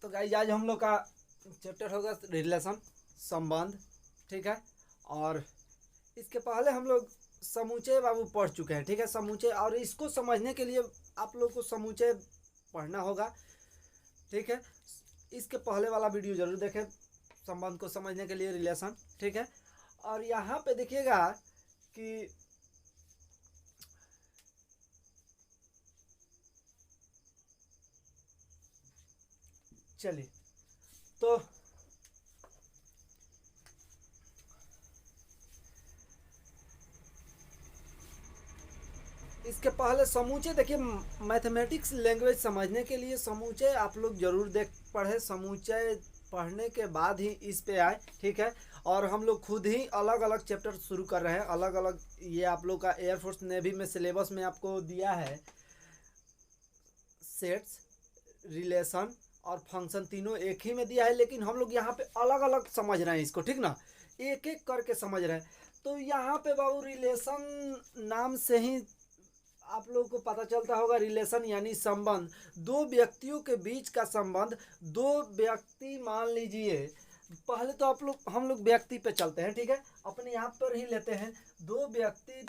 तो गाइस आज हम लोग का चैप्टर होगा रिलेशन, संबंध। ठीक है। और इसके पहले हम लोग समूचे बाबू पढ़ चुके हैं। ठीक है, समूचे। और इसको समझने के लिए आप लोग को समूचे पढ़ना होगा। ठीक है, इसके पहले वाला वीडियो जरूर देखें संबंध को समझने के लिए, रिलेशन। ठीक है। और यहाँ पे देखिएगा कि चलिए तो इसके पहले समूचे देखिए, मैथमेटिक्स लैंग्वेज समझने के लिए समूचे आप लोग जरूर देख पढ़े। समूचे पढ़ने के बाद ही इस पे आए। ठीक है। और हम लोग खुद ही अलग अलग चैप्टर शुरू कर रहे हैं, अलग अलग। ये आप लोग का एयरफोर्स नेवी में सिलेबस में आपको दिया है सेट्स, रिलेशन और फंक्शन, तीनों एक ही में दिया है, लेकिन हम लोग यहाँ पे अलग अलग समझ रहे हैं इसको। ठीक ना, एक एक करके समझ रहे हैं। तो यहाँ पे बाबू रिलेशन नाम से ही आप लोगों को पता चलता होगा, रिलेशन यानी संबंध, दो व्यक्तियों के बीच का संबंध। दो व्यक्ति मान लीजिए, पहले तो हम लोग व्यक्ति पे चलते हैं। ठीक है, अपने आप पर ही लेते हैं। दो व्यक्ति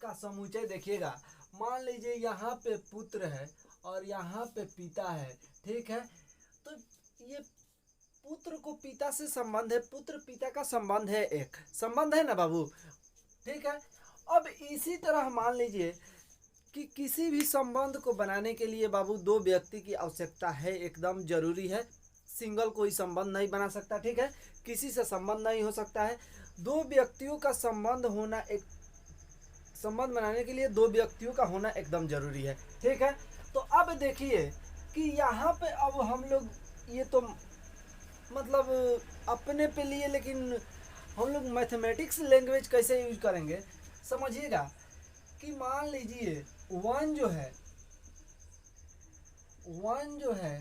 का समुच्चय देखिएगा, मान लीजिए यहाँ पे पुत्र है और यहाँ पे पिता है। ठीक है, तो ये पुत्र को पिता से संबंध है, पुत्र पिता का संबंध है, एक संबंध है ना बाबू। ठीक है। अब इसी तरह मान लीजिए कि किसी भी संबंध को बनाने के लिए बाबू दो व्यक्ति की आवश्यकता है, एकदम जरूरी है। सिंगल कोई संबंध नहीं बना सकता। ठीक है, किसी से संबंध नहीं हो सकता है। दो व्यक्तियों का संबंध होना, एक संबंध बनाने के लिए दो व्यक्तियों का होना एकदम जरूरी है। ठीक है। तो अब देखिए कि यहाँ पे अब हम लोग ये तो मतलब अपने पे लिए, लेकिन हम लोग मैथमेटिक्स लैंग्वेज कैसे यूज करेंगे समझिएगा। कि मान लीजिए वन जो है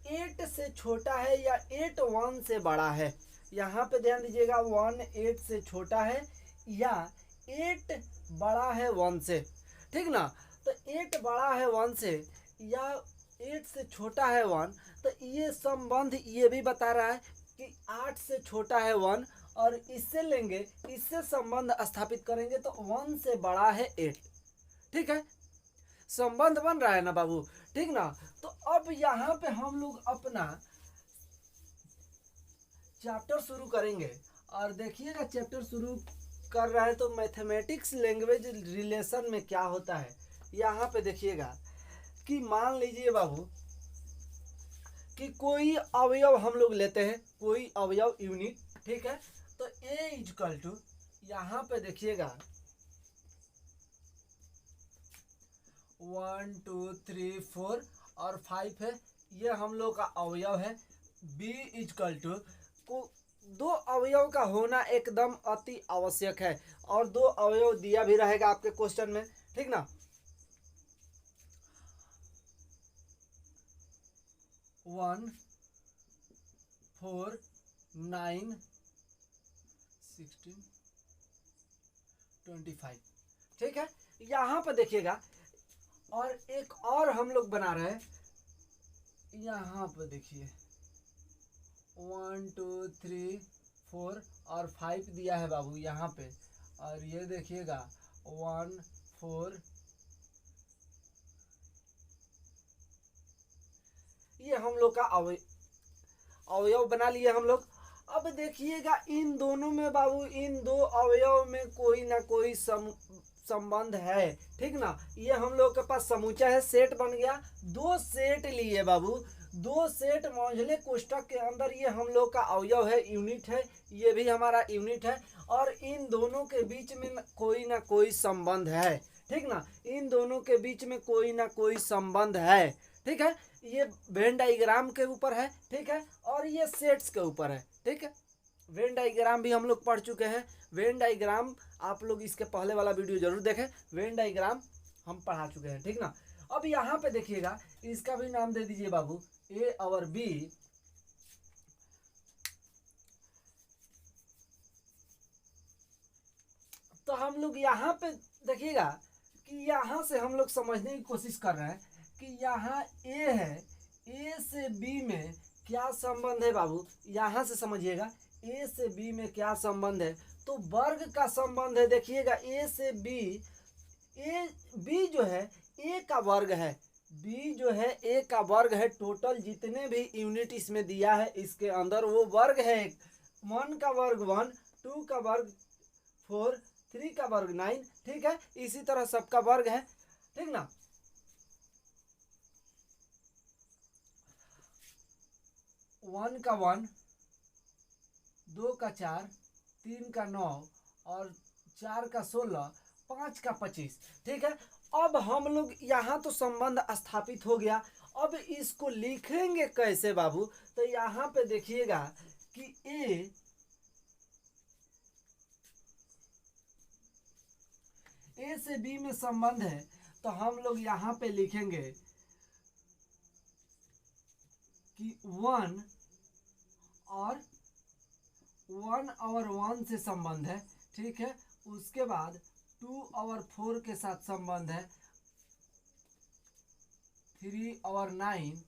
8 से छोटा है या 8 1 से बड़ा है। यहाँ पे ध्यान दीजिएगा, 1 8 से छोटा है या 8 बड़ा है 1 से। ठीक ना, तो 8 बड़ा है 1 से या 8 से छोटा है 1, तो ये संबंध ये भी बता रहा है कि 8 से छोटा है 1, और इससे लेंगे, इससे संबंध स्थापित करेंगे तो 1 से बड़ा है 8। ठीक है, संबंध बन रहा है ना बाबू। ठीक ना, तो अब यहाँ पे हम लोग अपना चैप्टर शुरू करेंगे। और देखिएगा चैप्टर शुरू कर रहा है तो मैथमेटिक्स लैंग्वेज रिलेशन में क्या होता है यहाँ पे देखिएगा कि मान लीजिए बाबू कि कोई अवयव हम लोग लेते हैं, कोई अवयव यूनिट। ठीक है, तो ए इक्वल टू, यहाँ पे देखिएगा 1 2 3 4 और 5 है, ये हम लोग का अवयव है। बी इक्वल टू को दो अवयव का होना एकदम अति आवश्यक है, और दो अवयव दिया भी रहेगा आपके क्वेश्चन में। ठीक ना, 1 4 9 16 25। ठीक है, यहाँ पर देखिएगा। और एक और हम लोग बना रहे हैं, यहाँ पर देखिए 1 2 3 4 और 5 दिया है बाबू यहाँ पे। और ये देखिएगा 1 4, ये हम लोग का अवयव बना लिए हम लोग। अब देखिएगा इन दोनों में बाबू, इन दो अवयव में कोई ना कोई संबंध है। ठीक ना, ये हम लोग के पास समूचा है, सेट बन गया। दो सेट लिए बाबू, दो सेट मौजूले कोष्टक के अंदर, ये हम लोग का अवयव है, यूनिट है, ये भी हमारा यूनिट है। और इन दोनों के बीच में कोई ना कोई संबंध है। ठीक ना, इन दोनों के बीच में कोई ना कोई संबंध है। ठीक है, ये वेन डायग्राम के ऊपर है। ठीक है, और ये सेट्स के ऊपर है। ठीक है, वेन डायग्राम भी हम लोग पढ़ चुके हैं। वेन डायग्राम आप लोग इसके पहले वाला वीडियो जरूर देखें, वेन डायग्राम हम पढ़ा चुके हैं। ठीक ना, अब यहाँ पे देखिएगा, इसका भी नाम दे दीजिए बाबू ए और बी। तो हम लोग यहाँ पे देखिएगा कि यहाँ से हम लोग समझने की कोशिश कर रहे हैं कि यहाँ ए है, ए से बी में क्या संबंध है बाबू, यहाँ से समझिएगा ए से बी में क्या संबंध है। तो वर्ग का संबंध है, देखिएगा ए से बी, ए बी जो है ए का वर्ग है, बी जो है ए का वर्ग है। टोटल जितने भी यूनिट इसमें दिया है इसके अंदर वो वर्ग है। 1 का वर्ग 1, 2 का वर्ग 4, 3 का वर्ग 9, ठीक है। इसी तरह सबका वर्ग है, ठीक ना। 1 का 1, 2 का 4, 3 का 9 और 4 का 16, 5 का 25, ठीक है। अब हम लोग यहाँ तो संबंध स्थापित हो गया। अब इसको लिखेंगे कैसे बाबू, तो यहाँ पे देखिएगा कि ए से बी में संबंध है, तो हम लोग यहाँ पे लिखेंगे कि 1 और 1 से संबंध है, ठीक है। उसके बाद 2 और 4 के साथ संबंध है, 3 और 9,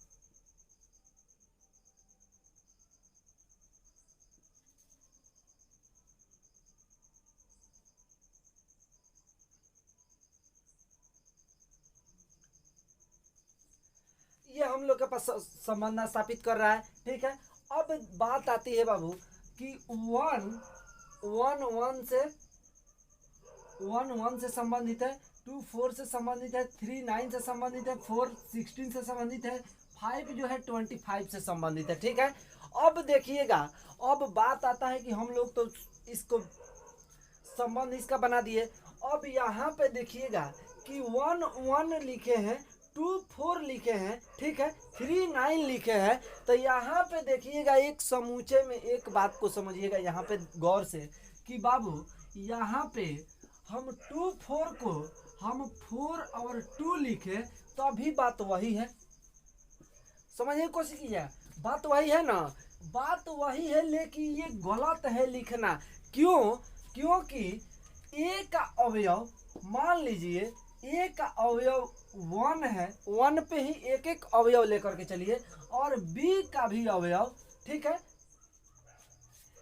ये हम लोग के पास संबंध स्थापित कर रहा है, ठीक है। अब बात आती है बाबू कि 1 1 से संबंधित है, 2 4 से संबंधित है, 3 9 से संबंधित है, 4 16 से संबंधित है, 5 जो है 25 से संबंधित है, ठीक है। अब देखिएगा, अब बात आता है कि हम लोग तो इसको संबंध इसका बना दिए। अब यहाँ पे देखिएगा कि 1 1 लिखे हैं, 2 4 लिखे हैं, ठीक है, 3 9 लिखे हैं। तो यहाँ पे देखिएगा एक समूचे में एक बात को समझिएगा यहाँ पे गौर से कि बाबू यहाँ पे हम 2 4 को हम 4 और 2 लिखे तभी बात वही है। समझने की कोशिश कीजिए, बात वही है ना, बात वही है, लेकिन ये गलत है लिखना। क्यों? क्योंकि ए का अवयव, मान लीजिए ए का अवयव 1 है, 1 पे ही एक एक अवयव लेकर के चलिए, और बी का भी अवयव, ठीक है,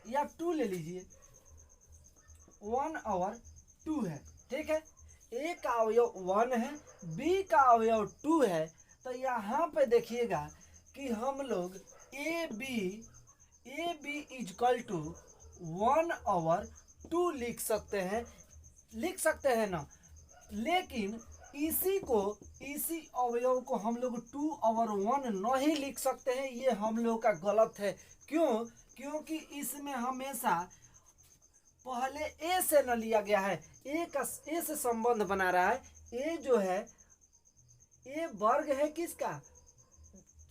या 2 ले लीजिए, 1 और 2 है, ठीक है। ए का अवयव 1 है, बी का अवयव 2 है। तो यहाँ पे देखिएगा कि हम लोग ए बी इजकल टू 1 और 2 लिख सकते हैं ना। लेकिन इसी अवयव को हम लोग 2 और 1 नहीं लिख सकते हैं, ये हम लोग का गलत है। क्यों? क्योंकि इसमें हमेशा पहले ए से न लिया गया है, ए से संबंध बना रहा है। ए जो है, ए वर्ग है किसका,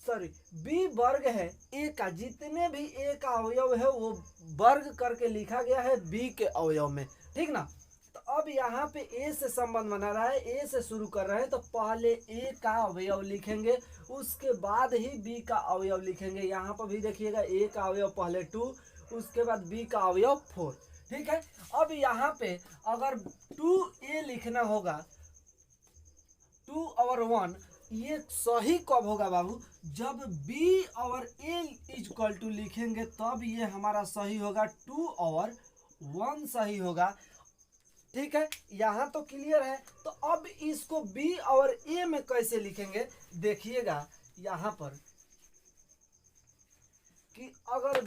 सॉरी बी वर्ग है ए का, जितने भी ए का अवयव है वो वर्ग करके लिखा गया है बी के अवयव में, ठीक ना। तो अब यहाँ पे ए से संबंध बना रहा है, ए से शुरू कर रहे हैं, तो पहले ए का अवयव लिखेंगे, उसके बाद ही बी का अवयव लिखेंगे। यहाँ पर भी देखिएगा ए का अवयव पहले 2, उसके बाद बी का अवयव 4, ठीक है। अब यहाँ पे अगर 2a लिखना होगा, 2 और 1, ये सही कब होगा बाबू, जब b और a इक्वल टू लिखेंगे तब ये हमारा सही होगा, 2 और 1 सही होगा, ठीक है। यहाँ तो क्लियर है। तो अब इसको b और a में कैसे लिखेंगे, देखिएगा यहाँ पर कि अगर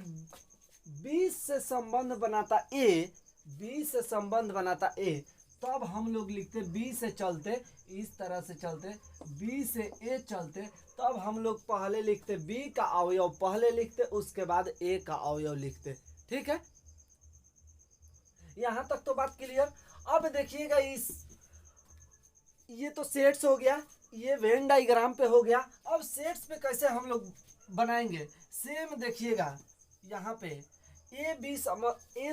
b से संबंध बनाता a, तब हम लोग लिखते b से चलते, इस तरह से चलते, b से a चलते, तब हम लोग पहले लिखते b का अवयव पहले लिखते, उसके बाद a का अवयव लिखते, ठीक है। यहाँ तक तो बात क्लियर। अब देखिएगा ये तो सेट्स हो गया, ये वेन डायग्राम पे हो गया। अब सेट्स पे कैसे हम लोग बनाएंगे, सेम देखिएगा यहाँ पे ए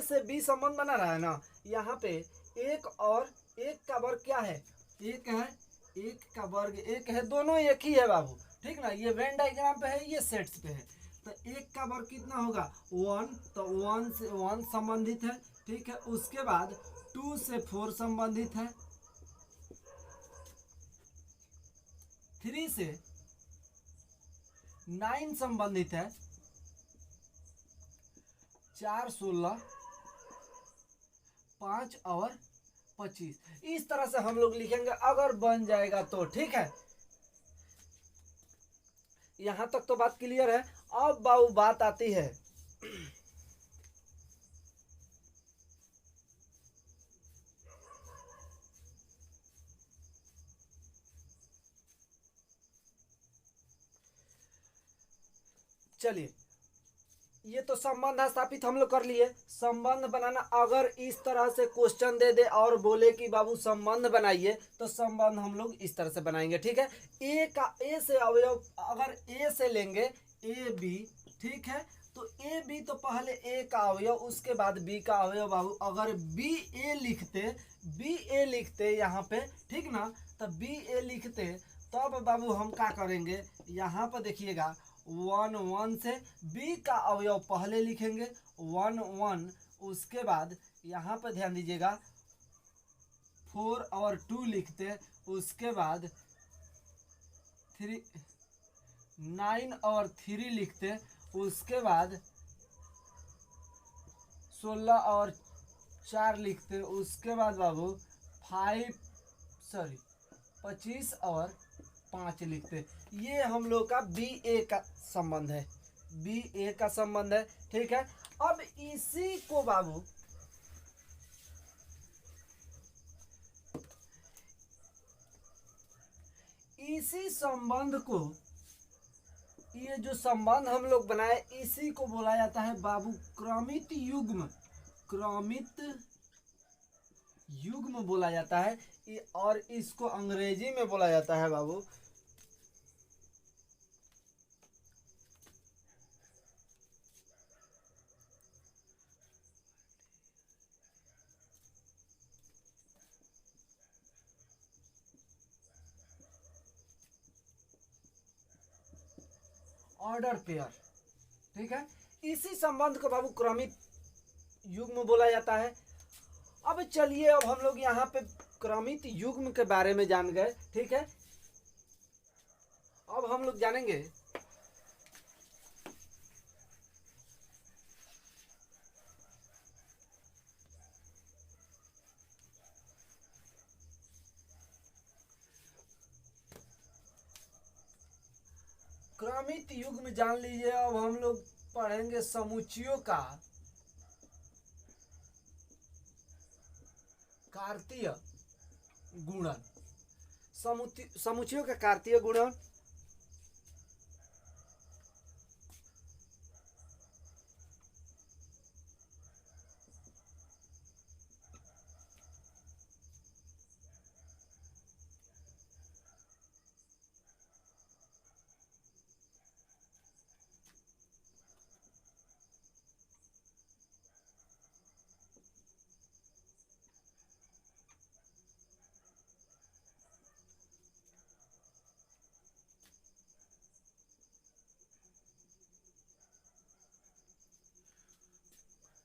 से बी संबंध बना रहा है ना। यहाँ पे एक और एक का वर्ग क्या है, एक है, एक का वर्ग एक है, दोनों एक ही है बाबू, ठीक ना। ये वेन डायग्राम पे है, ये सेट्स पे है। तो एक का वर्ग कितना होगा 1, तो 1 से 1 संबंधित है, ठीक है। उसके बाद 2 से 4 संबंधित है, 3 से 9 संबंधित है, 4 16 5 और 25, इस तरह से हम लोग लिखेंगे अगर बन जाएगा तो। ठीक है, यहां तक तो बात क्लियर है। अब बाबू बात आती है चलिए, ये तो संबंध स्थापित हम लोग कर लिए। संबंध बनाना, अगर इस तरह से क्वेश्चन दे दे और बोले कि बाबू संबंध बनाइए, तो संबंध हम लोग इस तरह से बनाएंगे। ठीक है, ए का ए से अवयव अगर ए से लेंगे, ए बी, ठीक है, तो ए बी तो पहले ए का अवयव, उसके बाद बी का अवयव। बाबू अगर बी ए लिखते यहाँ पे, ठीक ना, तब बी ए लिखते, तब बाबू हम क्या करेंगे, यहाँ पर देखिएगा 1 1 से बी का अवयव पहले लिखेंगे 1 1, उसके बाद यहाँ पर ध्यान दीजिएगा 4 और 2 लिखते, उसके बाद 3 9 और 3 लिखते, उसके बाद 16 और 4 लिखते, उसके बाद बाबू 25 और 5 लिखते। ये हम लोग का बी ए का संबंध है, बी ए का संबंध है। ठीक है, अब इसी को बाबू इसी संबंध को, ये जो संबंध हम लोग बनाए, इसी को बोला जाता है बाबू क्रमित युग्म। क्रमित युग्म बोला जाता है, और इसको अंग्रेजी में बोला जाता है बाबू ऑर्डर पेयर। ठीक है, इसी संबंध को बाबू क्रमित युग्म बोला जाता है। अब चलिए, अब हम लोग यहाँ पे क्रमित युग्म के बारे में जान गए। ठीक है, अब हम लोग जानेंगे क्रमित युग्म जान लीजिए। अब हम लोग पढ़ेंगे समुच्चयों का कार्तीय गुणन। समुच्चयों का कार्तीय गुणन।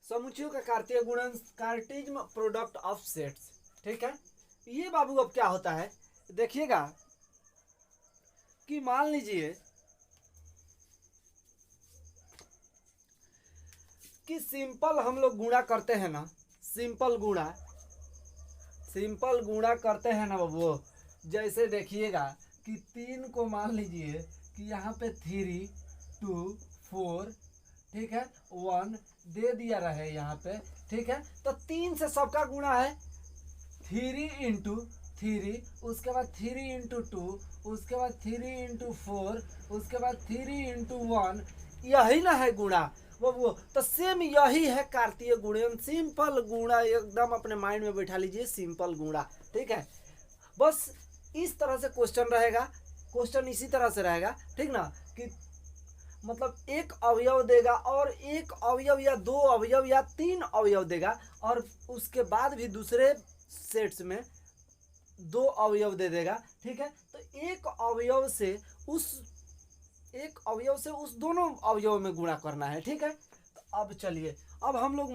समुच्चयों का कार्तीय गुणन, कार्टेज्म प्रोडक्ट ऑफ सेट्स। ठीक है, ये बाबू अब क्या होता है, देखिएगा कि मान लीजिए कि सिंपल हम लोग गुणा करते हैं ना, सिंपल गुणा करते हैं ना बाबू। जैसे देखिएगा कि 3 को मान लीजिए कि यहाँ पे 3 2 4, ठीक है, 1 दे दिया रहे यहाँ पे। ठीक है, तो 3 से सबका गुणा है 3 इंटू 3, उसके बाद 3 इंटू 2, उसके बाद 3 इंटू 4, उसके बाद 3 इंटू 1, यही ना है गुणा वो। तो सेम यही है कार्तीय गुणन, सिंपल गुणा। एकदम अपने माइंड में बैठा लीजिए, सिंपल गुणा। ठीक है, बस इस तरह से क्वेश्चन रहेगा, क्वेश्चन इसी तरह से रहेगा। ठीक ना, कि मतलब एक अवयव देगा और एक अवयव या 2 अवयव या 3 अवयव देगा, और उसके बाद भी दूसरे सेट्स में 2 अवयव दे देगा। ठीक है, तो एक अवयव से उस दोनों अवयव में गुणा करना है। ठीक है, तो अब चलिए, अब हम लोग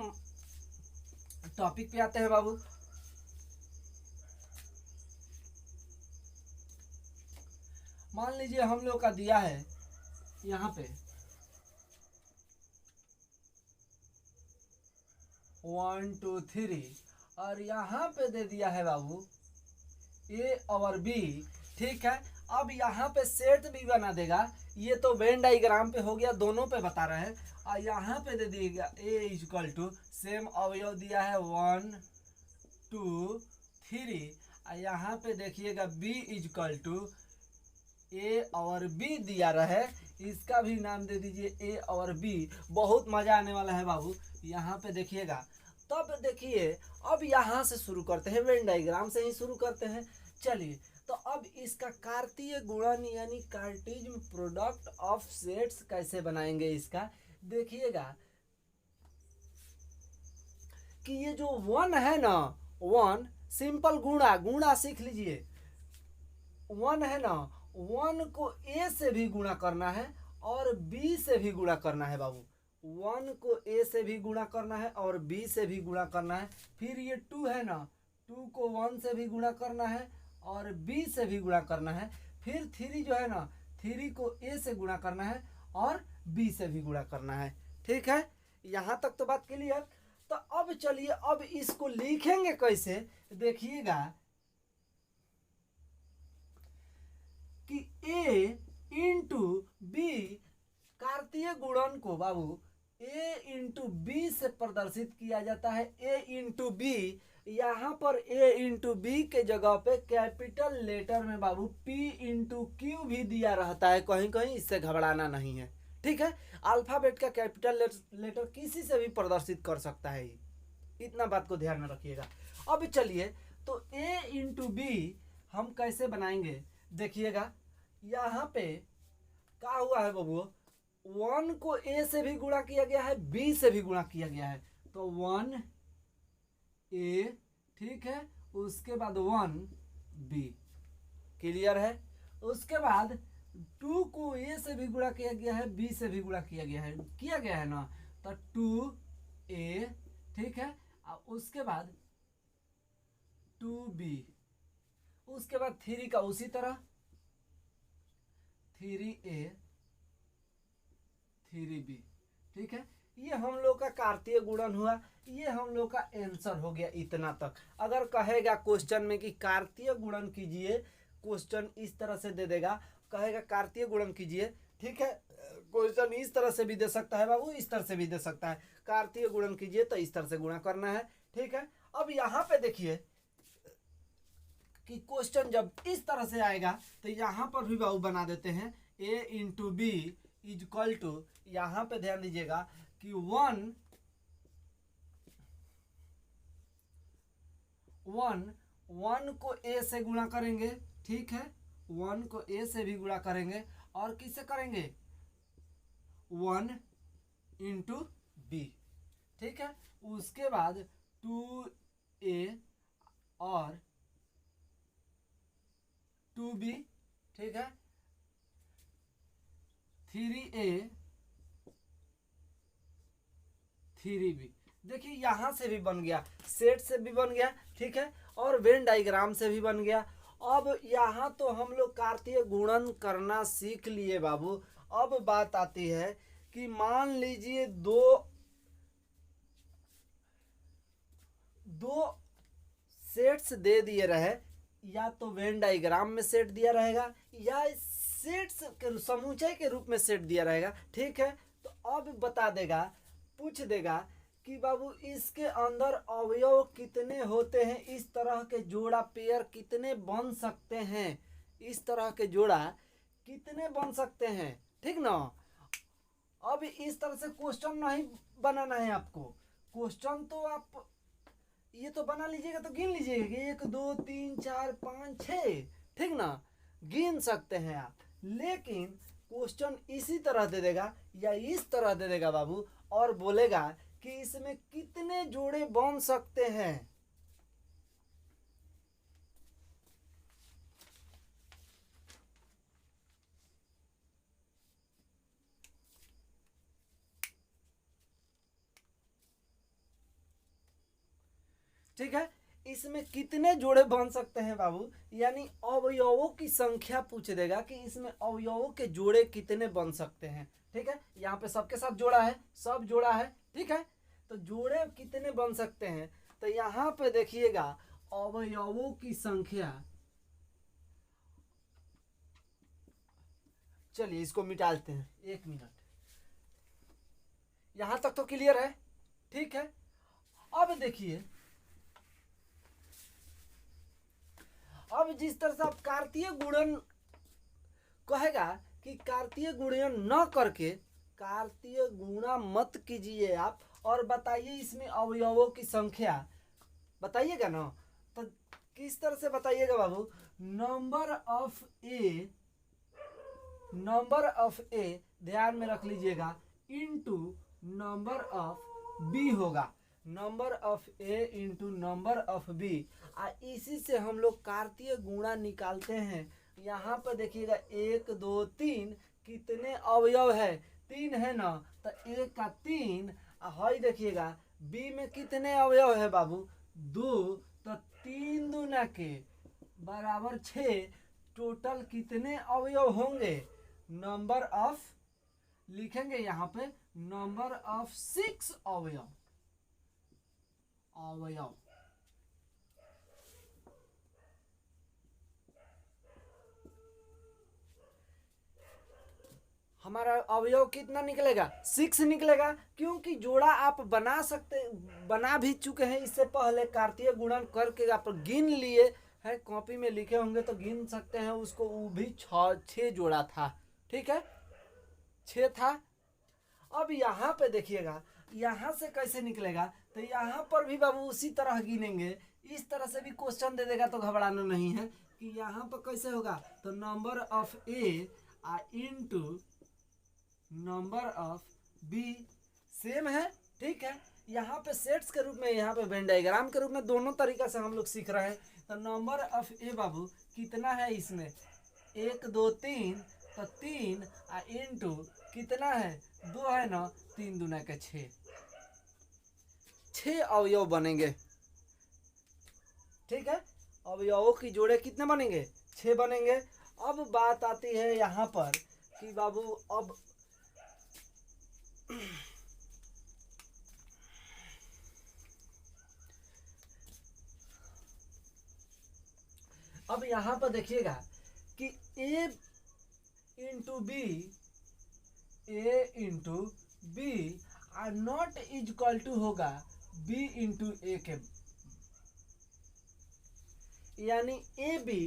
टॉपिक पे आते हैं बाबू। मान लीजिए हम लोग का दिया है यहाँ पे 1 2 3 और यहाँ पे दे दिया है बाबू ए और बी। ठीक है, अब यहाँ पे सेट भी बना देगा। ये तो वेन डाइग्राम पे हो गया, दोनों पे बता रहे हैं। और यहाँ पे दे दिएगा ए इक्वल टू सेम अवयव दिया है 1 2 3 और यहाँ पे देखिएगा बी इक्वल टू ए और बी दिया रहे, इसका भी नाम दे दीजिए ए और बी। बहुत मजा आने वाला है बाबू, यहाँ पे देखिएगा। तब देखिए अब यहाँ से शुरू करते हैं, वेन डायग्राम से ही शुरू करते हैं। चलिए, तो अब इसका कार्तीय गुणन यानी कार्टेशियन प्रोडक्ट ऑफ सेट्स कैसे बनाएंगे इसका देखिएगा कि ये जो 1 है ना, 1 सिंपल गुणा, गुणा सीख लीजिए। 1 है ना, 1 को ए से भी गुणा करना है और बी से भी गुणा करना है बाबू। 1 को ए से भी गुणा करना है और बी से भी गुणा करना है। फिर ये 2 है ना, 2 को 1 से भी गुणा करना है और बी से भी गुणा करना है। फिर 3 जो है ना, 3 को ए से गुणा करना है और बी से भी गुणा करना है। ठीक है, यहाँ तक तो बात क्लियर। तो अब चलिए, अब इसको लिखेंगे कैसे देखिएगा कि ए इंटू बी, कार्तीय गुणन को बाबू ए इंटू बी से प्रदर्शित किया जाता है। ए इंटू बी, यहाँ पर ए इंटू बी के जगह पे कैपिटल लेटर में बाबू पी इंटू क्यू भी दिया रहता है कहीं कहीं, इससे घबराना नहीं है। ठीक है, अल्फाबेट का कैपिटल लेटर किसी से भी प्रदर्शित कर सकता है, इतना बात को ध्यान में रखिएगा। अब चलिए, तो ए इंटू बी हम कैसे बनाएंगे देखिएगा। यहाँ पे क्या हुआ है बाबू, 1 को ए से भी गुणा किया गया है, बी से भी गुणा किया गया है, तो 1 ए, ठीक है, उसके बाद 1 बी, क्लियर है। उसके बाद 2 को ए से भी गुणा किया गया है, बी से भी गुणा किया गया है ना, तो 2 ए, ठीक है। और उसके बाद 2 बी, उसके बाद 3 का उसी तरह 3 ए 3 बी, ठीक है। ये हम लोग का कार्तीय गुणन हुआ, ये हम लोग का आंसर हो गया इतना तक। अगर कहेगा क्वेश्चन में कि कार्तीय गुणन कीजिए, क्वेश्चन इस तरह से दे देगा, कहेगा कार्तीय गुणन कीजिए, ठीक है। क्वेश्चन इस तरह से भी दे सकता है बाबू, इस तरह से भी दे सकता है। कार्तीय गुणन कीजिए तो इस तरह से गुणा करना है, ठीक है। अब यहाँ पे देखिए कि क्वेश्चन जब इस तरह से आएगा तो यहाँ पर भी बाबू बना देते हैं ए इंटू बी इजक्वल टू, यहाँ पे ध्यान दीजिएगा कि 1 को ए से गुणा करेंगे, ठीक है। 1 को ए से भी गुणा करेंगे और किससे करेंगे 1 इंटू बी, ठीक है। उसके बाद 2a और 2b, ठीक है। 3a 3b, देखिए यहाँ से भी बन गया, सेट से भी बन गया, ठीक है, और वेन डायग्राम से भी बन गया। अब यहाँ तो हम लोग कार्तीय गुणन करना सीख लिए बाबू। अब बात आती है कि मान लीजिए दो सेट्स दे दिए रहे, या तो वेन डायग्राम में सेट दिया रहेगा या सेट्स के समुच्चय के रूप में सेट दिया रहेगा, ठीक है। तो अब बता देगा, पूछ देगा कि बाबू इसके अंदर अवयव कितने होते हैं, इस तरह के जोड़ा पेयर कितने बन सकते हैं, इस तरह के जोड़ा कितने बन सकते हैं, ठीक ना। अब इस तरह से क्वेश्चन नहीं बनाना है आपको, क्वेश्चन तो आप ये तो बना लीजिएगा तो गिन लीजिएगा 1 2 3 4 5 6, ठीक ना, गिन सकते हैं आप। लेकिन क्वेश्चन इसी तरह दे देगा या इस तरह दे देगा बाबू, और बोलेगा कि इसमें कितने जोड़े बन सकते हैं। ठीक है, इसमें कितने जोड़े बन सकते हैं बाबू, यानी अवयवों की संख्या पूछ देगा कि इसमें अवयवों के जोड़े कितने बन सकते हैं, ठीक है। यहाँ पे सबके साथ जोड़ा है, सब जोड़ा है, ठीक है। तो जोड़े कितने बन सकते हैं, तो यहाँ पे देखिएगा अवयवों की संख्या, चलिए इसको मिटाते हैं, 1 मिनट। यहां तक तो क्लियर है, ठीक है। अब देखिए, अब जिस तरह से आप कार्तीय गुणन कहेगा कि कार्तीय गुणन न करके कार्तीय गुणा मत कीजिए आप, और बताइए इसमें अवयवों की संख्या बताइएगा ना, तो किस तरह से बताइएगा बाबू, नंबर ऑफ ए ध्यान में रख लीजिएगा इनटू नंबर ऑफ बी होगा, number of A into number of B. इसी से हम लोग कार्तीय गुणा निकालते हैं। यहाँ पर देखिएगा 1 2 3 कितने अवयव है, 3 है ना, तो ए का 3, हई देखिएगा बी में कितने अवयव है बाबू, 2, तो 3 दूना के बराबर 6, टोटल कितने अवयव होंगे, नंबर ऑफ लिखेंगे यहाँ पे नंबर ऑफ 6 अवयव। हमारा अवयव कितना निकलेगा, 6 निकलेगा, क्योंकि जोड़ा आप बना भी चुके हैं इससे पहले, कार्तीय गुणन करके आप गिन लिए हैं, कॉपी में लिखे होंगे तो गिन सकते हैं उसको, वो भी 6 जोड़ा था, ठीक है, 6 था। अब यहाँ पे देखिएगा यहाँ से कैसे निकलेगा, तो यहाँ पर भी बाबू उसी तरह गिनेंगे, इस तरह से भी क्वेश्चन दे देगा तो घबराना नहीं है कि यहाँ पर कैसे होगा, तो number of A into number of B same है, ठीक है। यहाँ पे सेट्स के रूप में, यहाँ पे वेन डायग्राम के रूप में, दोनों तरीका से हम लोग सीख रहे हैं। तो नंबर ऑफ ए बाबू कितना है इसमें, 1 2 3, तो 3 इनटू कितना है, 2 है ना, 3 दूना के 6 अवयव बनेंगे, ठीक है। अवयवों की जोड़े कितने बनेंगे, 6 बनेंगे। अब बात आती है यहाँ पर कि बाबू अब यहाँ पर देखिएगा कि A into B not equal to होगा बी इंटू ए के, यानी ए बी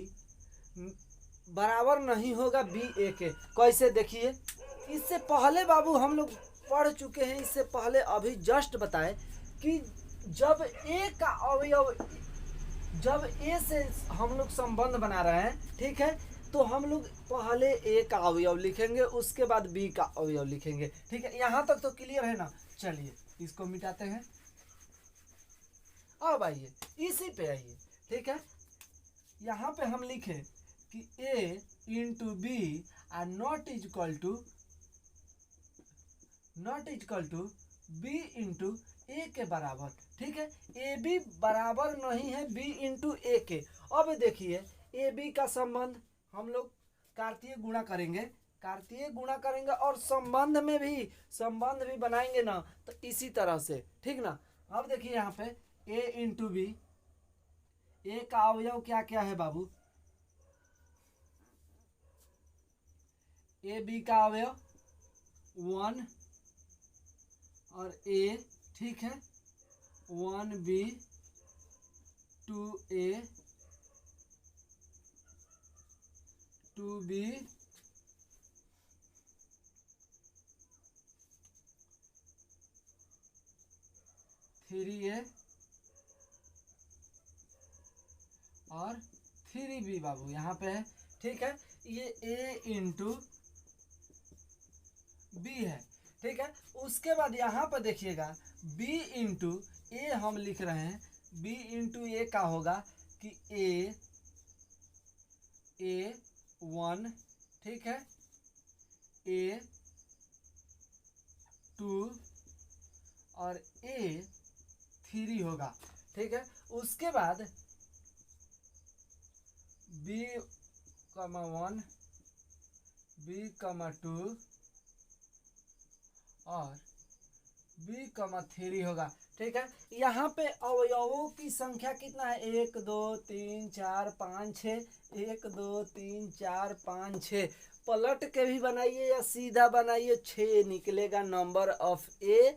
बराबर नहीं होगा बी ए के। कैसे, देखिए इससे पहले बाबू हम लोग पढ़ चुके हैं, इससे पहले अभी जस्ट बताए कि जब ए का अवयव, जब ए से हम लोग संबंध बना रहे हैं, ठीक है, तो हम लोग पहले ए का अवयव लिखेंगे, उसके बाद बी का अवयव लिखेंगे, ठीक है। यहाँ तक तो क्लियर है ना, चलिए इसको मिटाते हैं। अब आइए इसी पे आइए, ठीक है। यहाँ पे हम लिखे कि A into B not equal to B into A के बराबर, ठीक है। ए बी बराबर नहीं है बी इंटू ए के। अब देखिए ए बी का संबंध हम लोग कार्तीय गुणा करेंगे और संबंध भी बनाएंगे ना, तो इसी तरह से, ठीक ना। अब देखिए यहाँ पे ए इंटू बी, ए का अवयव क्या क्या है बाबू, ए बी का अवयव 1 और ए, ठीक है, 1b 2a 2b 3a और 3b बाबू यहाँ पे है, ठीक है। ये a इंटू बी है, ठीक है। उसके बाद यहाँ पर देखिएगा b इंटू ए हम लिख रहे हैं, b इंटू ए का होगा कि a 1, ठीक है, a 2 और a 3 होगा, ठीक है। उसके बाद b, 1 b, 2 और बी कमा थ्री होगा। ठीक है, यहाँ पे अवयवों की संख्या कितना है, 1 2 3 4 5 6, 1 2 3 4 5 6। पलट के भी बनाइए या सीधा बनाइए, 6 निकलेगा number of A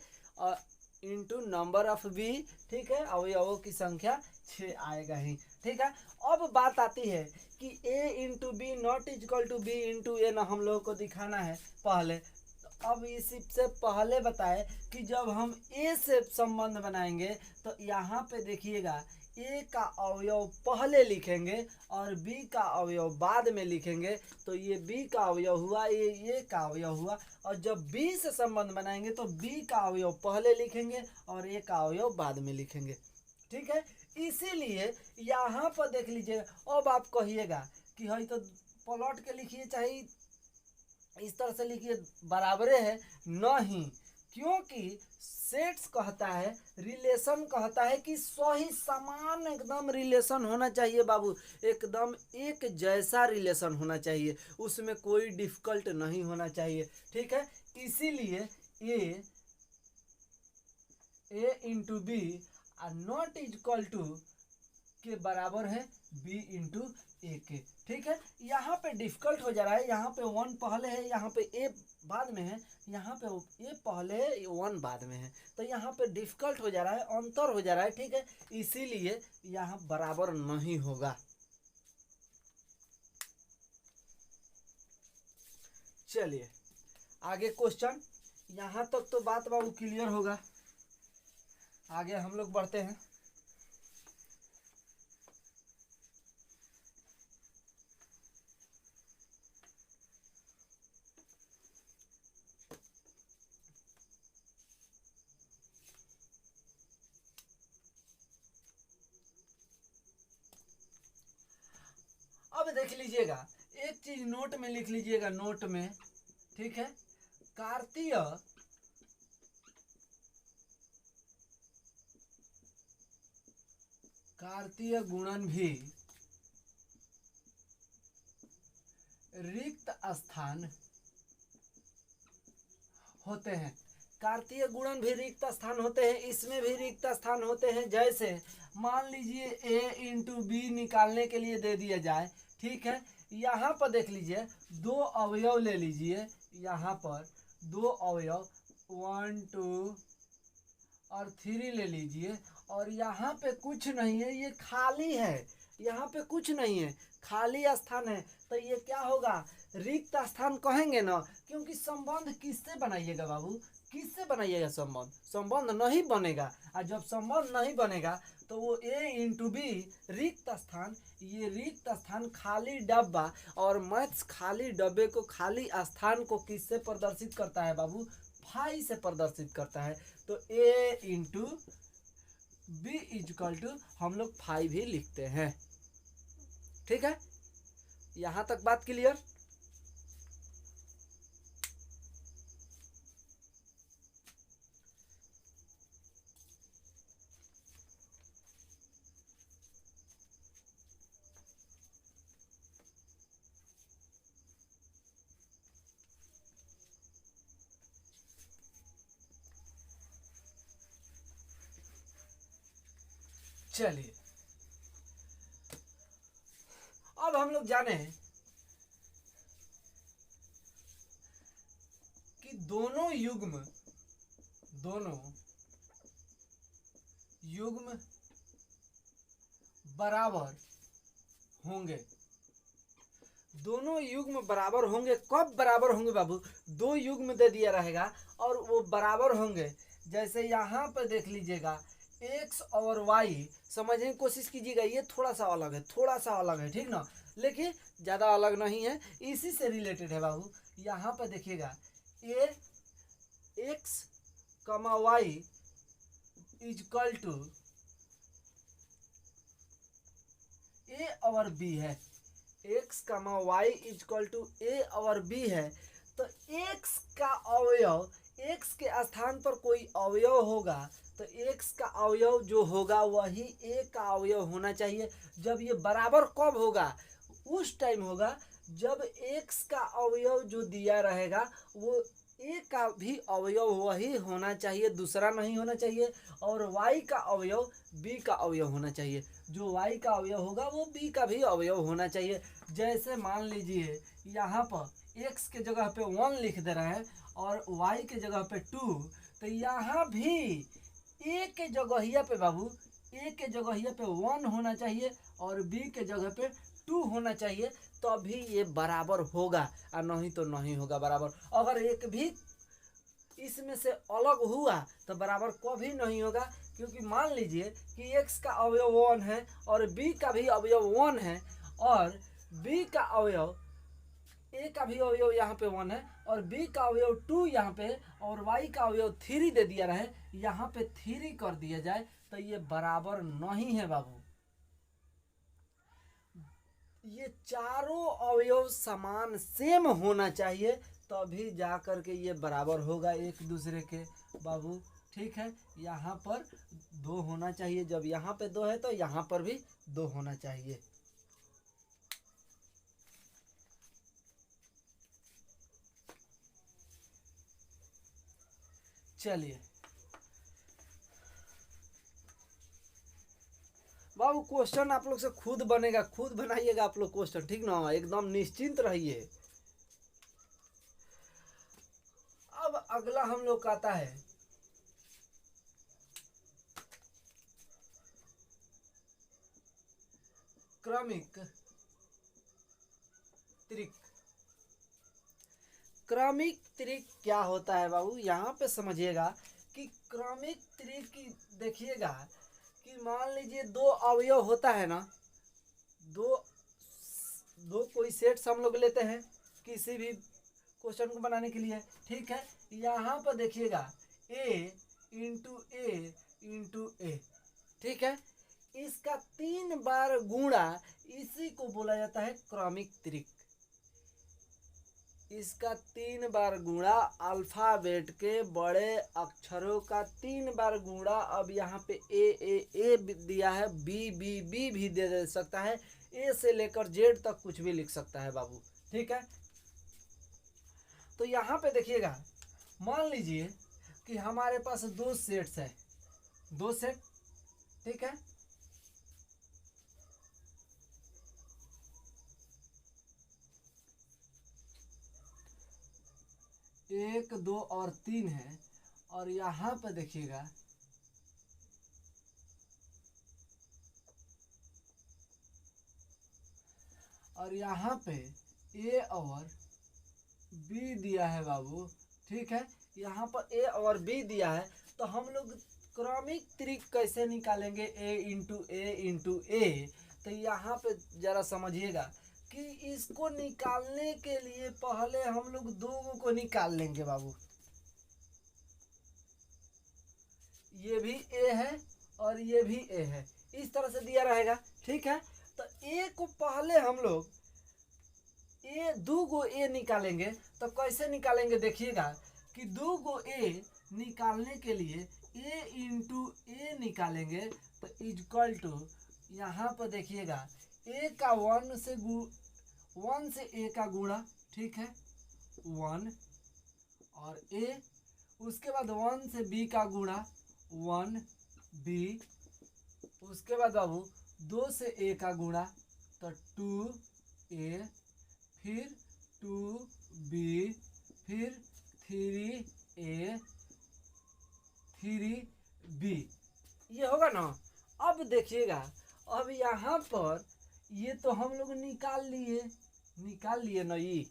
into number of B. ठीक है, अवयवों की संख्या 6 आएगा ही। ठीक है, अब बात आती है कि a into B not equal to B into A ना हम लोगों को दिखाना है पहले। अब इससे पहले बताए कि जब हम ए से संबंध बनाएंगे तो यहाँ पे देखिएगा ए का अवयव पहले लिखेंगे और बी का अवयव बाद में लिखेंगे। तो ये बी का अवयव हुआ, ये ए का अवयव हुआ। और जब बी से संबंध बनाएंगे तो बी का अवयव पहले लिखेंगे और ए का अवयव बाद में लिखेंगे। ठीक है, इसीलिए यहाँ पर देख लीजिए। अब आप कहिएगा कि है तो प्लॉट के लिखिए चाहे इस तरह से लिखिए, बराबरे है नहीं, क्योंकि सेट्स कहता है, रिलेशन कहता है कि सही समान एकदम रिलेशन होना चाहिए बाबू, एकदम एक जैसा रिलेशन होना चाहिए, उसमें कोई डिफिकल्ट नहीं होना चाहिए। ठीक है, इसीलिए A into B not equal to के बराबर है बी इंटू ए के। ठीक है, यहाँ पे डिफिकल्ट हो जा रहा है, यहाँ पे 1 पहले है, यहाँ पे ए बाद में है, यहाँ पे ए पहले है 1 बाद में है, तो यहाँ पे डिफिकल्ट हो जा रहा है, अंतर हो जा रहा है। ठीक है, इसीलिए यहाँ बराबर नहीं होगा। चलिए आगे क्वेश्चन, यहाँ तक तो बात बाबू क्लियर होगा, आगे हम लोग बढ़ते हैं। अब देख लीजिएगा, एक चीज नोट में लिख लीजिएगा, नोट में। ठीक है, कार्तीय गुणन भी रिक्त स्थान होते हैं। कार्तीय गुणन भी रिक्त स्थान होते हैं, इसमें भी रिक्त स्थान होते हैं। जैसे मान लीजिए a इंटू बी निकालने के लिए दे दिया जाए। ठीक है, यहाँ पर देख लीजिए 2 अवयव ले लीजिए, यहाँ पर 2 अवयव 1 2 और 3 ले लीजिए, और यहाँ पे कुछ नहीं है, ये खाली है, यहाँ पे कुछ नहीं है, खाली स्थान है। तो ये क्या होगा, रिक्त स्थान कहेंगे ना, क्योंकि संबंध किससे बनाइएगा बाबू, किससे बनाइएगा संबंध, संबंध नहीं बनेगा। और जब संबंध नहीं बनेगा तो वो ए इंटू बी रिक्त स्थान, ये रिक्त स्थान खाली डब्बा, और मैथ्स खाली डब्बे को, खाली स्थान को किससे प्रदर्शित करता है बाबू, फाई से प्रदर्शित करता है। तो ए इंटू बी इजकल टू हम लोग फाई भी लिखते हैं। ठीक है, यहां तक बात क्लियर। चलिए अब हम लोग जाने हैं कि दोनों युग्म बराबर होंगे। दोनों युग्म बराबर होंगे, कब बराबर होंगे बाबू, 2 युग्म दे दिया रहेगा और वो बराबर होंगे। जैसे यहाँ पे देख लीजिएगा x और y, समझने की कोशिश कीजिएगा, ये थोड़ा सा अलग है, थोड़ा सा अलग है, ठीक ना, लेकिन ज़्यादा अलग नहीं है, इसी से रिलेटेड है बाबू। यहाँ पे देखिएगा ए x कमा वाई इजकल टू ए और बी है, x कमा वाई इजकल टू ए और बी है। तो x का अवयव, x के स्थान पर कोई अवयव होगा तो x का अवयव जो होगा वही a का अवयव होना चाहिए। जब ये बराबर कब होगा, उस टाइम होगा जब x का अवयव जो दिया रहेगा वो ए का भी अवयव वही होना चाहिए, दूसरा नहीं होना चाहिए। और वाई का अवयव बी का अवयव होना चाहिए। जो वाई का अवयव होगा वो बी का भी अवयव होना चाहिए। जैसे मान लीजिए यहाँ पर एक्स के जगह पे 1 लिख दे रहे हैं और वाई के जगह पे 2, तो यहाँ भी ए के जगहिया पे बाबू, ए के जगहिया पे 1 होना चाहिए और बी के जगह पे 2 होना चाहिए, तभी ये बराबर होगा, और नहीं तो नहीं होगा बराबर। अगर एक भी इसमें से अलग हुआ तो बराबर कभी नहीं होगा, क्योंकि मान लीजिए कि x का अवयव 1 है और b का भी अवयव 1 है, और b का अवयव, a का भी अवयव यहाँ पे 1 है और b का अवयव 2 यहाँ पे, और y का अवयव 3 दे दिया रहे, यहाँ पे 3 कर दिया जाए, तो ये बराबर नहीं है बाबू। ये चारों अवयव समान सेम होना चाहिए, तभी जा कर के ये बराबर होगा एक दूसरे के बाबू। ठीक है, यहाँ पर 2 होना चाहिए, जब यहाँ पे 2 है तो यहाँ पर भी 2 होना चाहिए। चलिए बाबू, क्वेश्चन आप लोग से खुद बनेगा, खुद बनाइएगा आप लोग क्वेश्चन, ठीक ना, एकदम निश्चिंत रहिए। अब अगला हम लोग का आता है क्रमिक त्रिक। क्रमिक त्रिक क्या होता है बाबू, यहाँ पे समझिएगा कि क्रमिक त्रिक देखिएगा कि मान लीजिए 2 अवयव होता है ना, दो दो कोई सेट्स हम लोग लेते हैं किसी भी क्वेश्चन को बनाने के लिए। ठीक है, यहाँ पर देखिएगा a इंटू ए इंटू ए, ठीक है, इसका 3 बार गुणा, इसी को बोला जाता है क्रमिक त्रिक। इसका 3 बार गुणा, अल्फाबेट के बड़े अक्षरों का 3 बार गुणा। अब यहाँ पे ए दिया है, बी बी बी भी दे सकता है, ए से लेकर जेड तक कुछ भी लिख सकता है बाबू। ठीक है, तो यहाँ पे देखिएगा, मान लीजिए कि हमारे पास 2 सेट्स है, 2 सेट, ठीक है, 1 2 और 3 है, और यहाँ पे देखिएगा और यहाँ पे ए और बी दिया है बाबू। ठीक है, यहाँ पर ए और बी दिया है, तो हम लोग क्रमिक त्रिक कैसे निकालेंगे, ए इंटू ए। तो यहाँ पे जरा समझिएगा कि इसको निकालने के लिए पहले हम लोग 2 को निकाल लेंगे बाबू। ये भी ए है और ये भी ए है, इस तरह से दिया रहेगा। ठीक है, तो ए को पहले हम लोग 2 गो ए निकालेंगे, तो कैसे निकालेंगे देखिएगा कि 2 गो ए निकालने के लिए ए इंटू ए निकालेंगे, तो इक्वल टू, यहाँ पर देखिएगा ए का 1 से ए का गुणा, ठीक है, 1 और ए, उसके बाद 1 से बी का गुणा, 1 बी, उसके बाद बाबू 2 से ए का गुणा, तो 2 ए, फिर 2 बी, फिर 3 ए 3 बी, ये होगा ना। अब देखिएगा, अब यहाँ पर ये तो हम लोग निकाल लिए ना ये।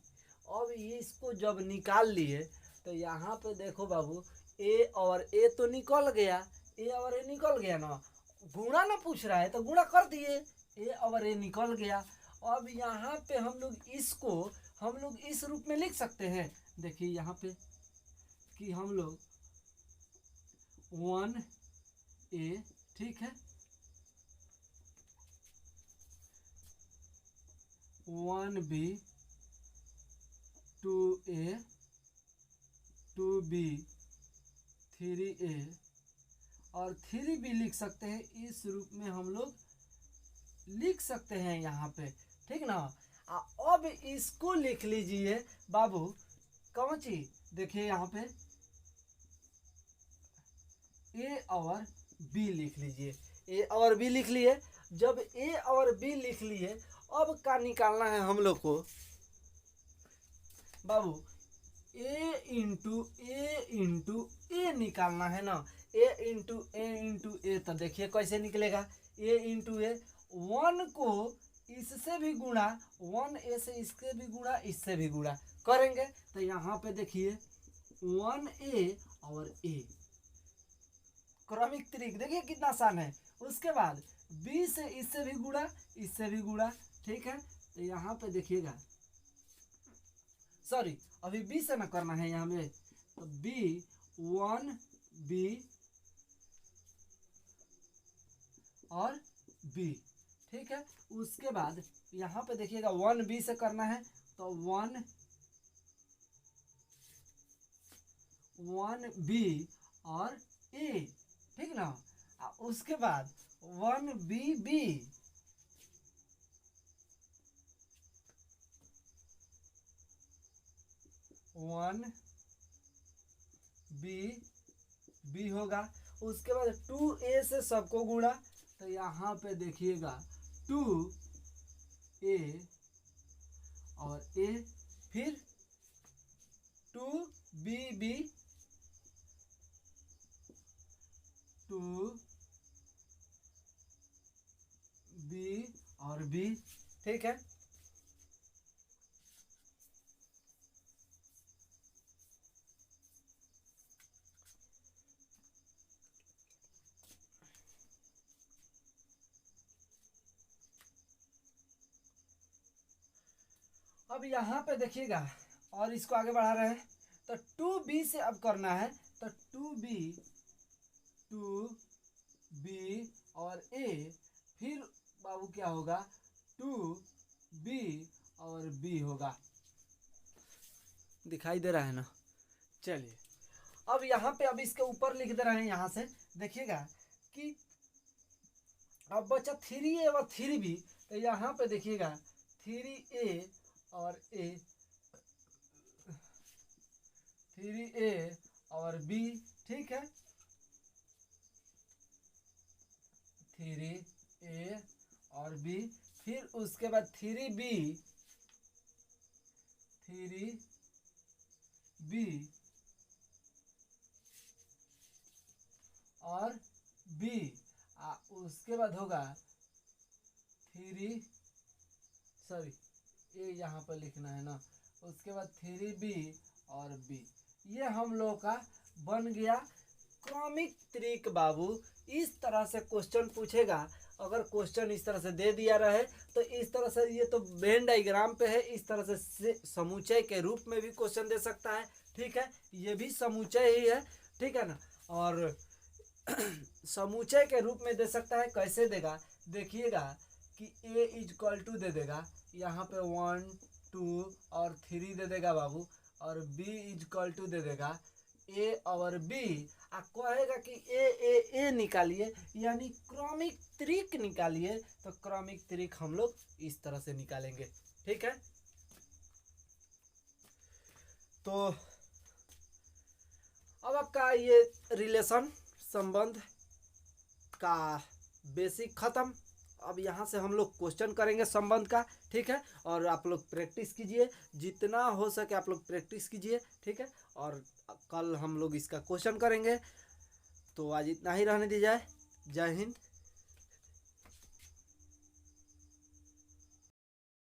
अब ये इसको जब निकाल लिए तो यहाँ पे देखो बाबू, ए और ए तो निकल गया, ए और ए निकल गया ना, गुणा ना पूछ रहा है तो गुणा कर दिए, ए और ए निकल गया। अब यहाँ पे हम लोग इस रूप में लिख सकते हैं। देखिए यहाँ पे कि हम लोग 1 ए, ठीक है, 1 बी, 2 ए, 2 बी, 3 ए और 3 बी लिख सकते हैं। इस रूप में हम लोग लिख सकते हैं यहाँ पे, ठीक ना। अब इसको लिख लीजिए बाबू, कौन चीज, देखिए यहाँ पे ए और बी लिख लीजिए। ए और बी लिख लिए। जब ए और बी लिख लिए, अब क्या निकालना है हम लोग को बाबू? ए निकालना है ना। ए तो देखिए कैसे निकलेगा। ए इंटू ए, 1 को इससे भी गुणा, 1 ए से इसके भी गुणा, इससे भी गुणा करेंगे तो यहाँ पे देखिए 1a और a, क्रमिक त्रिक देखिए कितना आसान है। उसके बाद b से इससे भी गुणा, इससे भी गुणा, ठीक है। तो यहाँ पे देखिएगा, सॉरी अभी b से ना करना है यहाँ में, तो b 1b और b, ठीक है। उसके बाद यहाँ पे देखिएगा 1b से करना है तो 1b और a, ठीक ना। उसके बाद 1bb 1b होगा। उसके बाद 2a से सबको गुणा, तो यहाँ पे देखिएगा 2a और a, फिर 2bb 2b और b, ठीक है। अब यहाँ पे देखिएगा और इसको आगे बढ़ा रहे हैं तो 2b से अब करना है तो 2b और a, फिर बाबू क्या होगा 2b और b होगा। दिखाई दे रहा है ना। चलिए अब यहाँ पे अब इसके ऊपर लिख दे रहे हैं। यहाँ से देखिएगा कि अब बचा 3a और 3b, तो यहाँ पे देखिएगा 3a और a, 3a और b, ठीक है। 3a और b, फिर उसके बाद 3b और b, उसके बाद होगा 3, सॉरी ये यहाँ पर लिखना है ना। उसके बाद 3b और b, ये हम लोग का बन गया क्रमिक त्रिक बाबू। इस तरह से क्वेश्चन पूछेगा। अगर क्वेश्चन इस तरह से दे दिया रहे तो इस तरह से, ये तो वेन डायग्राम पे है, इस तरह से समुच्चय के रूप में भी क्वेश्चन दे सकता है, ठीक है। ये भी समुच्चय ही है, ठीक है ना। और समुच्चय के रूप में दे सकता है। कैसे देगा देखिएगा कि a इक्वल टू दे देगा यहाँ पे 1 2 और 3 दे देगा बाबू, और b इक्वल टू दे देगा a और b, कहेगा कि ए निकालिए, यानी क्रमिक त्रिक निकालिए। तो क्रमिक त्रिक हम लोग इस तरह से निकालेंगे, ठीक है। तो अब आपका ये रिलेशन संबंध का बेसिक खत्म। अब यहाँ से हम लोग क्वेश्चन करेंगे संबंध का, ठीक है। और आप लोग प्रैक्टिस कीजिए, जितना हो सके आप लोग प्रैक्टिस कीजिए, ठीक है। और कल हम लोग इसका क्वेश्चन करेंगे। तो आज इतना ही रहने दी जाए। जय हिंद।